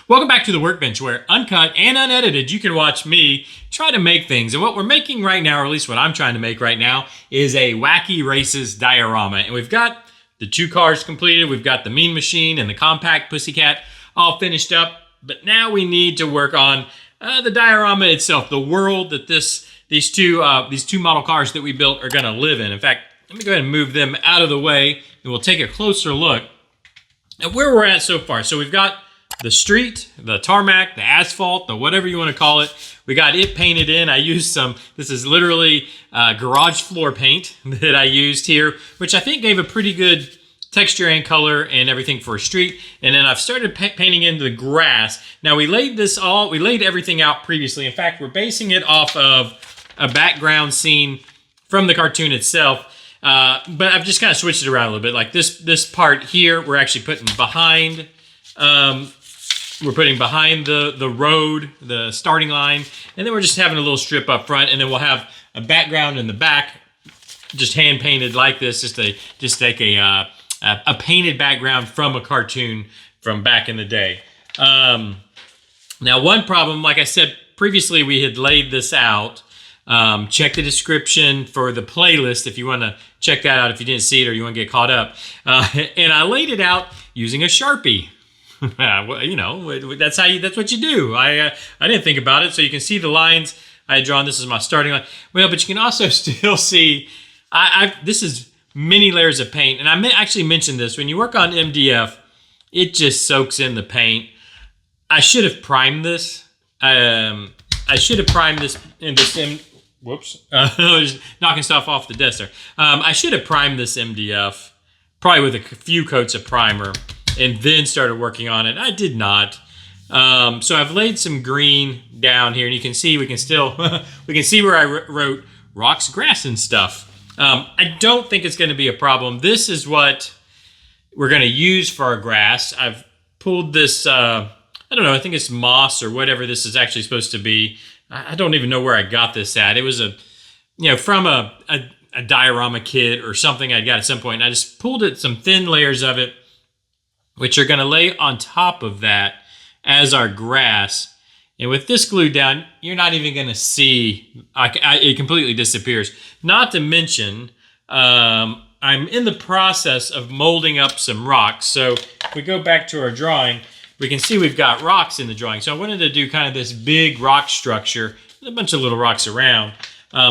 Welcome back to the Workbench, where uncut and unedited you can watch me try to make things. And what we're making right now, or at least what I'm trying to make right now, is a Wacky Races diorama. And we've got the two cars completed, we've got the Mean Machine and the Compact Pussycat all finished up, but now we need to work on the diorama itself, the world that these two model cars that we built are going to live in. In fact, let me go ahead and move them out of the way, and we'll take a closer look at where we're at so far. So we've got the street, the tarmac, the asphalt, the whatever you want to call it. We got it painted in. I used this is literally garage floor paint that I used here, which I think gave a pretty good texture and color and everything for a street. And then I've started painting into the grass. Now we laid everything out previously. In fact, we're basing it off of a background scene from the cartoon itself. But I've just kind of switched it around a little bit. Like this part here, we're actually putting behind, the road, the starting line, and then we're just having a little strip up front, and then we'll have a background in the back, just hand painted like this, just like a painted background from a cartoon from back in the day. Now, one problem, like I said previously, we had laid this out. Check the description for the playlist if you want to check that out if you didn't see it or you want to get caught up. And I laid it out using a Sharpie. You know, that's what you do. I didn't think about it, so you can see the lines I had drawn. This is my starting line. Well, but you can also still see this is many layers of paint, and I actually mentioned this when you work on MDF, it just soaks in the paint. I should have primed this. I should have primed this in this. Whoops! Just knocking stuff off the desk there. I should have primed this MDF, probably with a few coats of primer, and then started working on it. I did not. So I've laid some green down here, and you can see we can see where I wrote rocks, grass, and stuff. I don't think it's going to be a problem. This is what we're going to use for our grass. I've pulled this. I don't know. I think it's moss or whatever this is actually supposed to be. I don't even know where I got this at. It was from a diorama kit or something I got at some point. And I just pulled some thin layers of it, which are going to lay on top of that as our grass. And with this glued down, you're not even going to see, it completely disappears. Not to mention, I'm in the process of molding up some rocks. So if we go back to our drawing, we can see we've got rocks in the drawing. So I wanted to do kind of this big rock structure, a bunch of little rocks around.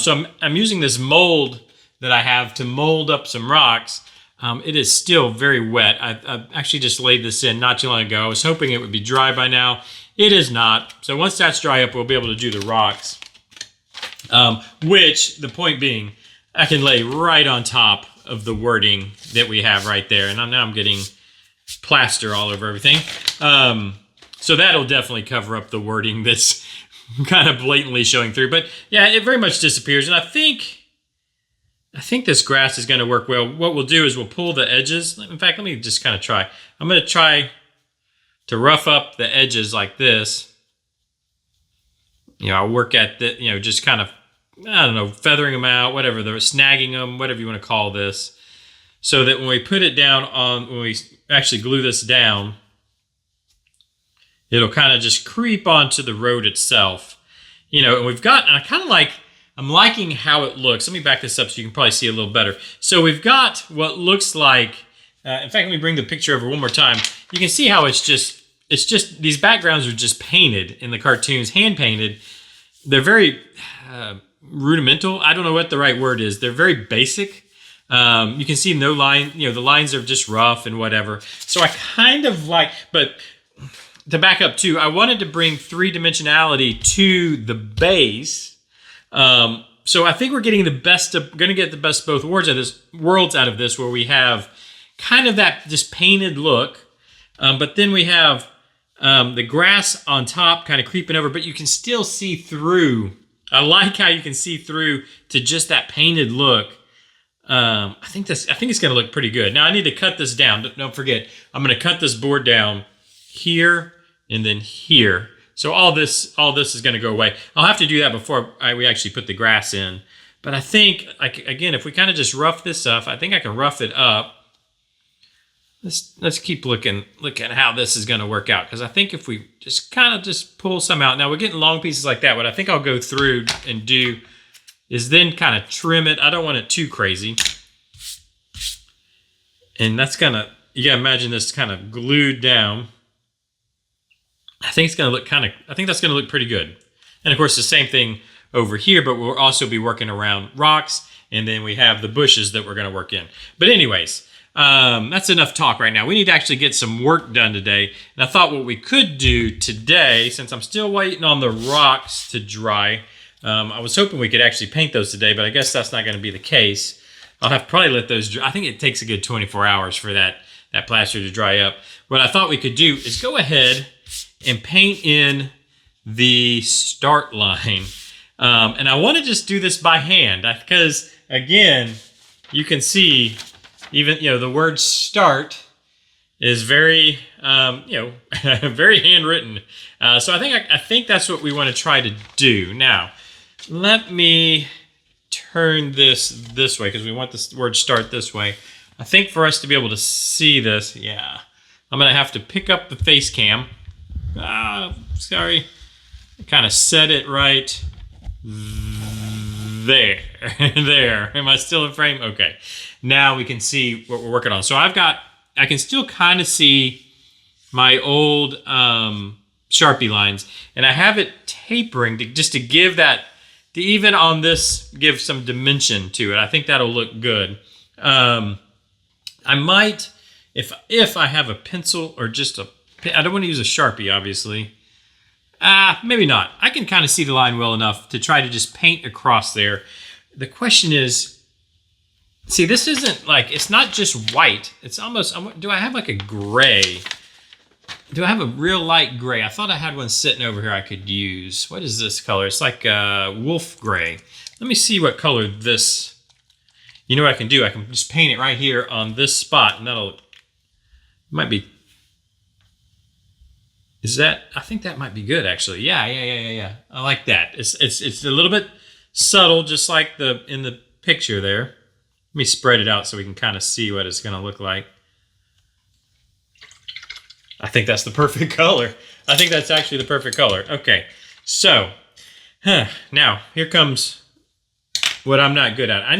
So I'm using this mold that I have to mold up some rocks. It is still very wet. I actually just laid this in not too long ago. I was hoping it would be dry by now. It is not. So once that's dry up, we'll be able to do the rocks. Which, the point being, I can lay right on top of the wording that we have right there. And now I'm getting plaster all over everything. So that'll definitely cover up the wording that's kind of blatantly showing through. But yeah, it very much disappears. And I think this grass is going to work well. What we'll do is we'll pull the edges. In fact, let me just kind of try. I'm going to try to rough up the edges like this. I'll work at the, just kind of, I don't know, feathering them out, whatever, snagging them, whatever you want to call this. So that when we put it down when we actually glue this down, it'll kind of just creep onto the road itself. And I'm liking how it looks. Let me back this up so you can probably see a little better. So we've got what looks like, in fact, let me bring the picture over one more time. You can see how it's just, these backgrounds are just painted in the cartoons, hand painted. They're very rudimental. I don't know what the right word is. They're very basic. You can see no line, the lines are just rough and whatever. So I kind of like, but to back up too, I wanted to bring three-dimensionality to the base. So I think we're getting going to get the best of both worlds out of this, where we have kind of that just painted look, but then we have the grass on top kind of creeping over, but you can still see through. I like how you can see through to just that painted look. I think it's going to look pretty good. Now I need to cut this down. Don't forget, I'm going to cut this board down here and then here. So all this is going to go away. I'll have to do that before we actually put the grass in. But I think, again, if we kind of just rough this up, I think I can rough it up let's keep looking at how this is going to work out, because I think if we just kind of just pull some out. Now we're getting long pieces like that. What I think I'll go through and do is then kind of trim it. I don't want it too crazy. And that's gonna, you gotta imagine this kind of glued down. I think it's gonna look I think that's gonna look pretty good. And of course the same thing over here, but we'll also be working around rocks, and then we have the bushes that we're gonna work in. But anyways, that's enough talk right now. We need to actually get some work done today. And I thought what we could do today, since I'm still waiting on the rocks to dry, I was hoping we could actually paint those today, but I guess that's not gonna be the case. I'll have to probably let those dry. I think it takes a good 24 hours for that plaster to dry up. What I thought we could do is go ahead and paint in the start line. And I want to just do this by hand because, again, you can see even, the word start is very, very handwritten. So I think that's what we want to try to do. Now, let me turn this way because we want this word start this way. I think for us to be able to see this, I'm going to have to pick up the face cam. Sorry. Kind of set it right there. There. Am I still in frame? Okay. Now we can see what we're working on. So I can still kind of see my old Sharpie lines, and I have it tapering just to give that, to even on this, give some dimension to it. I think that'll look good. I might, if I have a pencil or just I don't want to use a Sharpie, obviously. Maybe not. I can kind of see the line well enough to try to just paint across there. The question is, see, this isn't like, it's not just white. It's almost, do I have like a gray? Do I have a real light gray? I thought I had one sitting over here I could use. What is this color? It's like wolf gray. Let me see what color this, you know what I can do? I can just paint it right here on this spot, and that'll, might be, is that, I think that might be good actually. Yeah. I like that. It's a little bit subtle, just like in the picture there. Let me spread it out so we can kind of see what it's gonna look like. I think that's the perfect color. I think that's actually the perfect color. Okay, so, now here comes what I'm not good at. I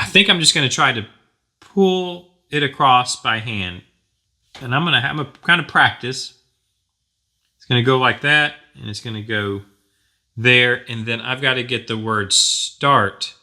think I'm just gonna try to pull it across by hand. And I'm gonna kind of practice. It's gonna go like that, and it's gonna go there, and then I've got to get the word start.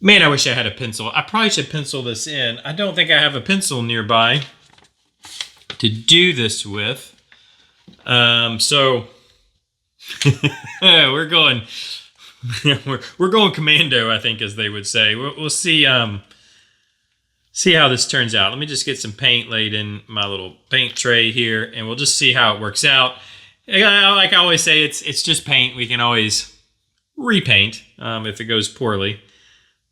Man, I wish I had a pencil. I probably should pencil this in. I don't think I have a pencil nearby to do this with. So we're going we're going commando, I think, as they would say. We'll see. See how this turns out. Let me just get some paint laid in my little paint tray here, and we'll just see how it works out. Like I always say, it's just paint. We can always repaint if it goes poorly.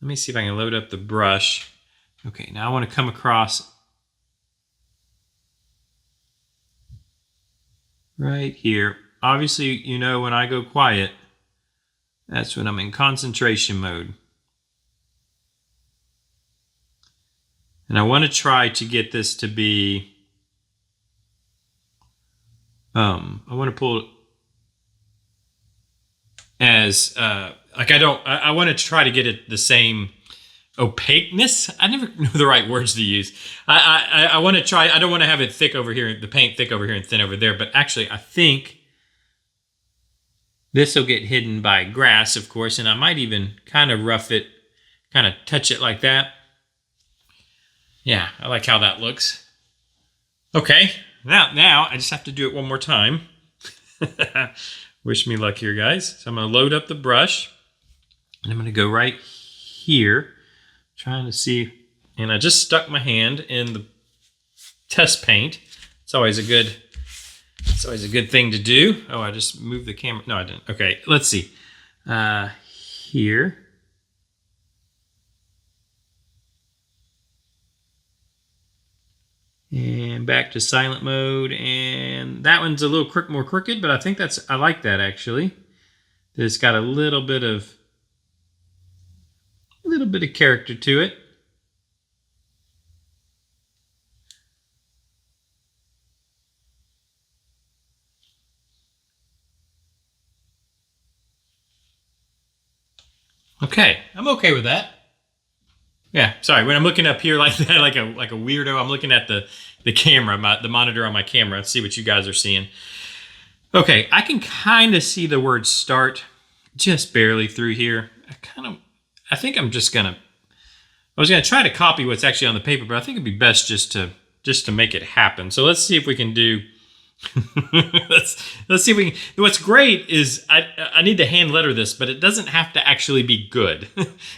Let me see if I can load up the brush. Okay, now I want to come across right here. Obviously, when I go quiet, that's when I'm in concentration mode. And I want to try to get this to be, I want to pull as, I want to try to get it the same opaqueness. I never know the right words to use. I want to try, I don't want to have it thick over here, the paint thick over here and thin over there, but actually I think this will get hidden by grass, of course, and I might even kind of rough it, kind of touch it like that. Yeah, I like how that looks. Okay, now I just have to do it one more time. Wish me luck here, guys. So I'm going to load up the brush, and I'm going to go right here, trying to see. And I just stuck my hand in the test paint. It's always a good thing to do. Oh, I just moved the camera. No, I didn't. Okay, let's see. Here. And back to silent mode, and that one's a little more crooked, but I think I like that actually. It's got a little bit of character to it. Okay, I'm okay with that. Yeah, sorry. When I'm looking up here like that, like a weirdo, I'm looking at the camera, the monitor on my camera, see what you guys are seeing. Okay, I can kind of see the word start just barely through here. I think I'm just gonna. I was gonna try to copy what's actually on the paper, but I think it'd be best just to make it happen. So let's see if we can do. let's see if we can. What's great is I need to hand letter this, but it doesn't have to actually be good.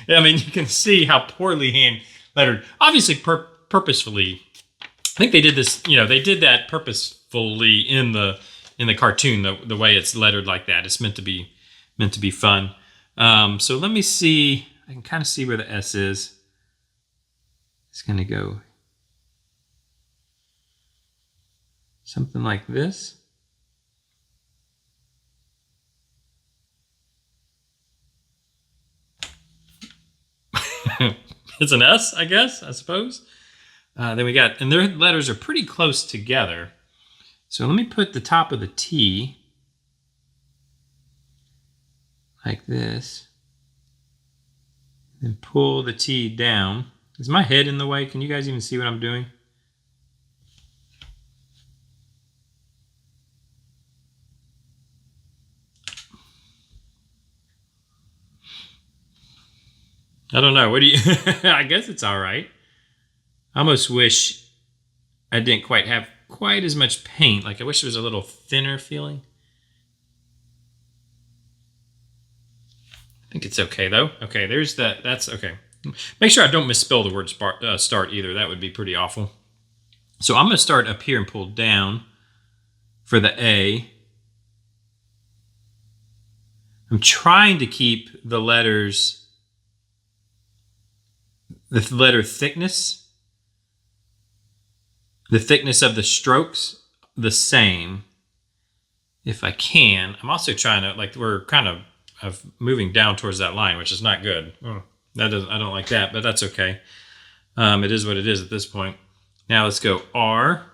I mean, you can see how poorly hand lettered. Obviously, purposefully. I think they did this. You know, they did that purposefully in the cartoon. The way it's lettered like that. It's meant to be fun. So let me see. I can kind of see where the S is. It's gonna go something like this. It's an S, I guess, I suppose. Then we got, and their letters are pretty close together. So let me put the top of the T like this. And pull the T down. Is my head in the way? Can you guys even see what I'm doing? I don't know. What do you? I guess it's all right. I almost wish I didn't quite have quite as much paint. Like I wish it was a little thinner feeling. I think it's okay though. Okay, there's that. That's okay. Make sure I don't misspell the word start either. That would be pretty awful. So I'm going to start up here and pull down for the A. I'm trying to keep the letters. The letter thickness, the thickness of the strokes, the same, if I can. I'm also trying to, like, we're kind of moving down towards that line, which is not good. I don't like that, but that's okay. It is what it is at this point. Now let's go R.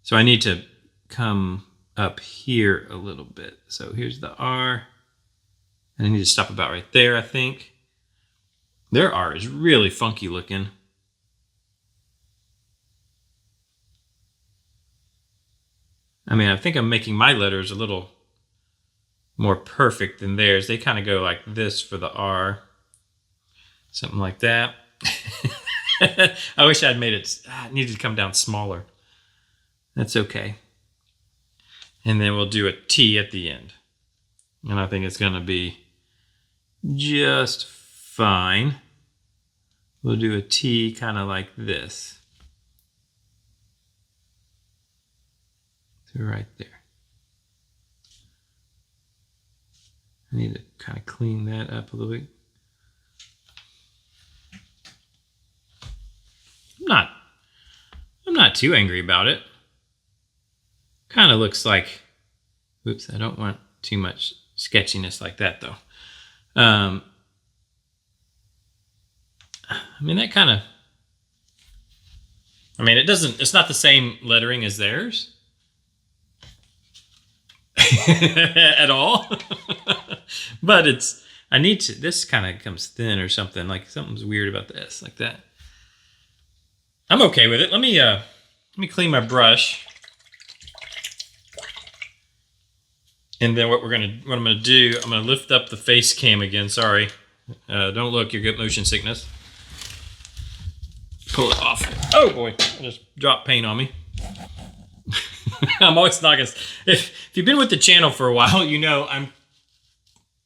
So I need to come up here a little bit. So here's the R. And I need to stop about right there, I think. Their R is really funky looking. I mean, I think I'm making my letters a little more perfect than theirs. They kind of go like this for the R. Something like that. I wish I'd made it, it needed to come down smaller. That's okay. And then we'll do a T at the end. And I think it's going to be just fine. We'll do a T kind of like this. So right there. I need to kind of clean that up a little bit. I'm not too angry about it. Kind of looks like, oops, I don't want too much sketchiness like that though. I mean, that kind of, I mean, it's not the same lettering as theirs at all, but this kind of comes thin or something, like something's weird about this, like that. I'm okay with it. Let me clean my brush. And then what I'm gonna do, I'm gonna lift up the face cam again. Sorry, don't look. You get motion sickness. Pull it off. Oh boy, I just dropped paint on me. I'm always knocking. If you've been with the channel for a while, you know I'm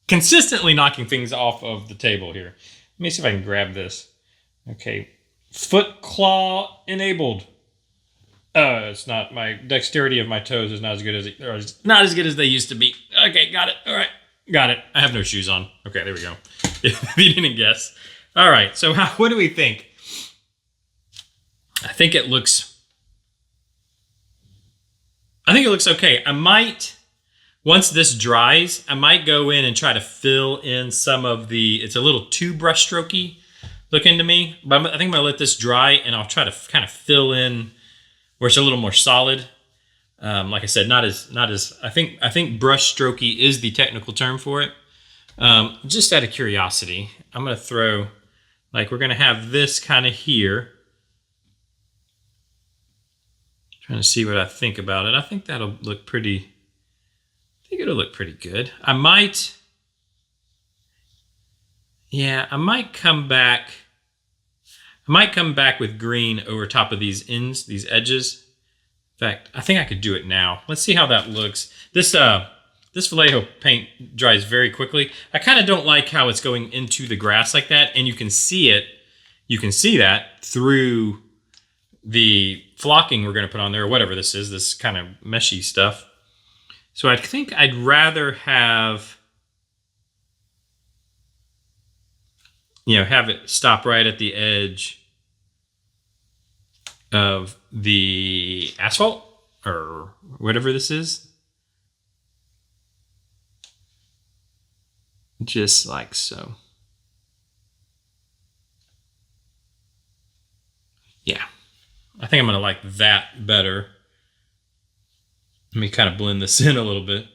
consistently knocking things off of the table here. Let me see if I can grab this. Okay, foot claw enabled. It's not, my dexterity of my toes is not as good as they used to be. Okay, got it. All right, got it. I have no shoes on. Okay, there we go. If you didn't guess. All right, so what do we think? I think it looks okay. I might, once this dries, I might go in and try to fill in some of it's a little too brush strokey looking to me, but I think I'm gonna let this dry and I'll try to kind of fill in where it's a little more solid. Like I said, not as I think brush strokey is the technical term for it. Just out of curiosity, I'm going to throw, like we're going to have this kind of here. Trying to see what I think about it. I think that'll look pretty, I think it'll look pretty good. I might come back. I might come back with green over top of these ends, these edges. In fact, I think I could do it now. Let's see how that looks. This Vallejo paint dries very quickly. I kind of don't like how it's going into the grass like that, and you can see it. You can see that through the flocking we're going to put on there, or whatever this is, this kind of meshy stuff. So I think I'd rather have, have it stop right at the edge of the asphalt or whatever this is. Just like so. Yeah, I think I'm going to like that better. Let me kind of blend this in a little bit.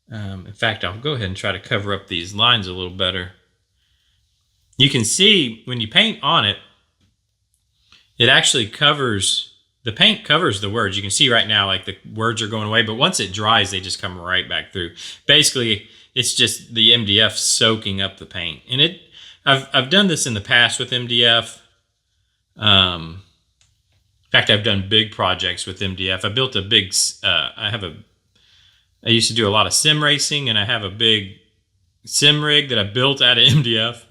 In fact, I'll go ahead and try to cover up these lines a little better. You can see when you paint on it, it actually covers, the paint covers the words. You can see right now like the words are going away, but once it dries, they just come right back through. Basically, it's just the MDF soaking up the paint. And I've done this in the past with MDF. In fact, I've done big projects with MDF. I built a big, I used to do a lot of sim racing, and I have a big sim rig that I built out of MDF.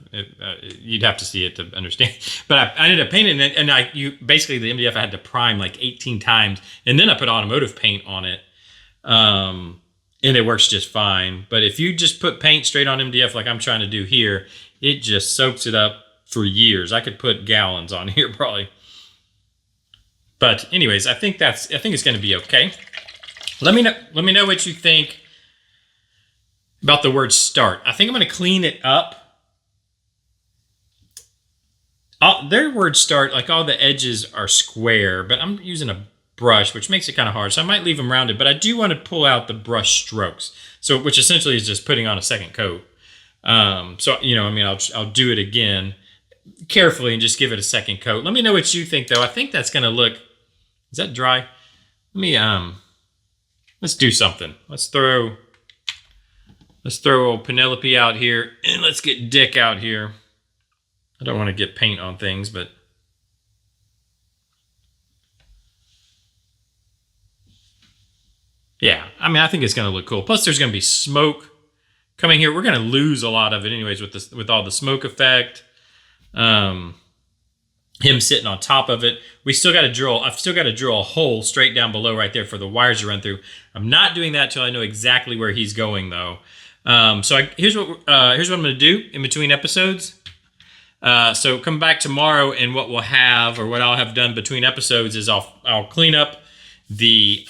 You'd have to see it to understand. But I ended up painting it, and basically the MDF I had to prime like 18 times, and then I put automotive paint on it. And it works just fine. But if you just put paint straight on MDF like I'm trying to do here, it just soaks it up for years. I could put gallons on here probably. But anyways, I think it's going to be okay. Let me know what you think about the word start. I think I'm going to clean it up. Their word start, like all the edges are square, but I'm using a brush, which makes it kind of hard. So I might leave them rounded, but I do want to pull out the brush strokes. So, which essentially is just putting on a second coat. I'll do it again carefully and just give it a second coat. Let me know what you think though. I think that's going to look, is that dry? Let's do something. Let's throw old Penelope out here, and let's get Dick out here. I don't want to get paint on things, but yeah, I think it's going to look cool. Plus, there's going to be smoke coming here. We're going to lose a lot of it anyways with all the smoke effect. Him sitting on top of it. I've still got to drill a hole straight down below right there for the wires to run through. I'm not doing that till I know exactly where he's going though. Here's what I'm going to do in between episodes. So come back tomorrow, and what I'll have done between episodes is I'll clean up the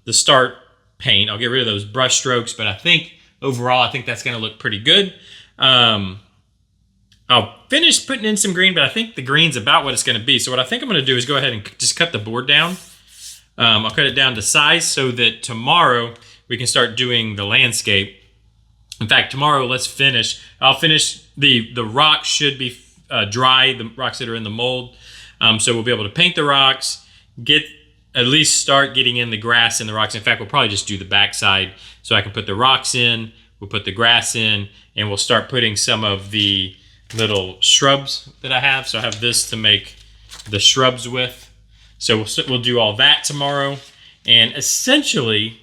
start paint. I'll get rid of those brush strokes, but I think overall, that's going to look pretty good. I'll finish putting in some green, but I think the green's about what it's going to be. So what I think I'm going to do is go ahead and just cut the board down. I'll cut it down to size so that tomorrow we can start doing the landscape. In fact, tomorrow I'll finish the rocks should be dry, the rocks that are in the mold. So we'll be able to paint the rocks, at least start getting in the grass and the rocks. In fact, we'll probably just do the backside so I can put the rocks in, we'll put the grass in, and we'll start putting some of the little shrubs that I have. So I have this to make the shrubs with. So we'll do all that tomorrow. And essentially,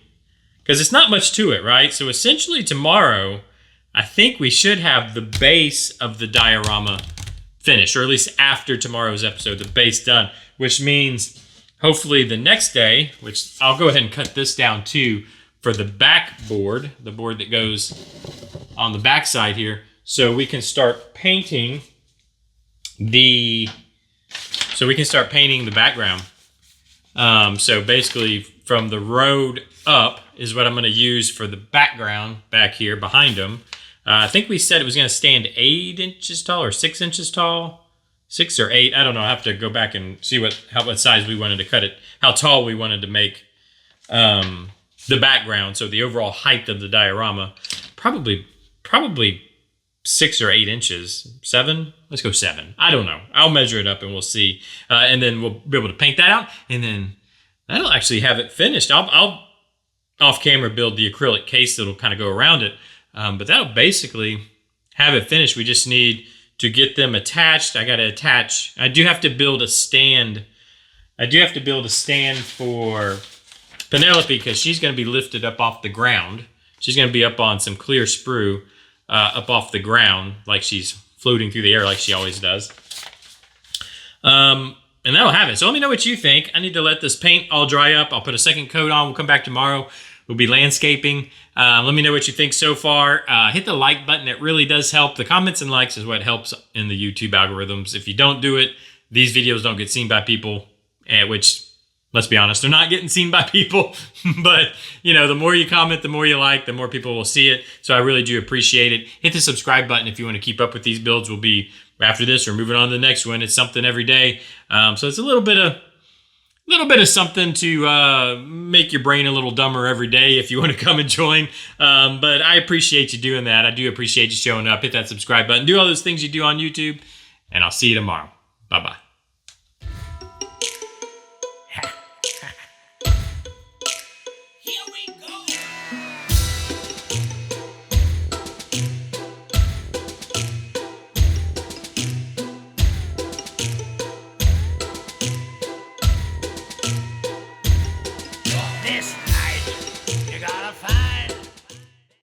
because it's not much to it, right? So essentially tomorrow, I think we should have the base of the diorama finished, or at least after tomorrow's episode, the base done, which means hopefully the next day, which I'll go ahead and cut this down too, for the back board, the board that goes on the back side here, so we can start painting the background. So basically from the road up is what I'm going to use for the background back here behind them. I think we said it was going to stand 8 inches tall or 6 inches tall. 6 or 8, I don't know. I have to go back and see what size we wanted to cut it, how tall we wanted to make the background. So the overall height of the diorama, probably 6 or 8 inches. 7? Let's go 7. I don't know. I'll measure it up and we'll see. And then we'll be able to paint that out. And then that'll actually have it finished. I'll off camera build the acrylic case that'll kind of go around it. But that'll basically have it finished. We just need to get them attached. I got to attach. I do have to build a stand. I do have to build a stand for Penelope because she's going to be lifted up off the ground. She's going to be up on some clear sprue up off the ground like she's floating through the air like she always does. And that'll have it. So let me know what you think. I need to let this paint all dry up. I'll put a second coat on. We'll come back tomorrow. We'll be landscaping. Let me know what you think so far. Hit the like button. It really does help. The comments and likes is what helps in the YouTube algorithms. If you don't do it, these videos don't get seen by people, which, let's be honest, they're not getting seen by people. But, you know, the more you comment, the more you like, the more people will see it. So I really do appreciate it. Hit the subscribe button if you want to keep up with these builds. We'll be, after this, we're moving on to the next one. It's something every day. So it's a little bit of something to make your brain a little dumber every day if you want to come and join. But I appreciate you doing that. I do appreciate you showing up. Hit that subscribe button. Do all those things you do on YouTube. And I'll see you tomorrow. Bye-bye.